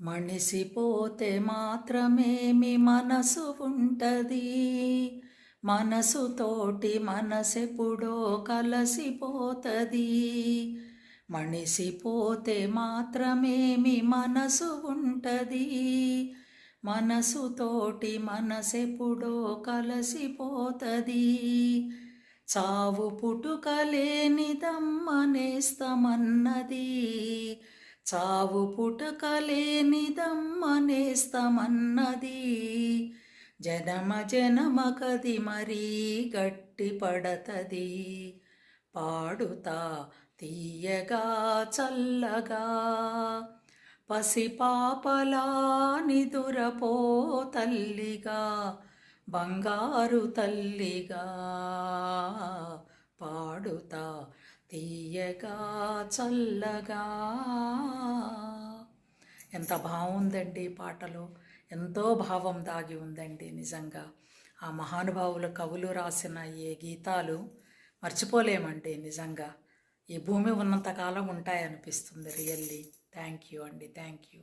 మనిసిపోతే మాత్రమేమి మనసు ఉంటది, మనసుతోటి మనసెప్పుడో కలసిపోతది. మనిసిపోతే మాత్రమేమి మనసు ఉంటది, మనసుతోటి మనసెప్పుడో కలసిపోతది. చావు పుట్టుకలేనిదమ్మనేస్తమన్నది, చావు పుట్టుకలేనిదమ్మనేస్తమన్నది. జనమ జనమకది మరీ గట్టి పడతది. పాడుతా తీయగా చల్లగా పసిపాపలా నిదురపో తల్లిగా, బంగారు తల్లిగా. పాడుతా తీయగా చల్లగా. ఎంత భావం ఉందండి పాటలో, ఎంతో భావం దాగి ఉందండి నిజంగా. ఆ మహానుభావుల కవులు రాసిన ఈ గీతాలు మర్చిపోలేమండి నిజంగా. ఈ భూమి ఉన్నంతకాలం ఉంటాయనిపిస్తుంది రియల్లీ. థ్యాంక్ యూ అండి, థ్యాంక్ యూ.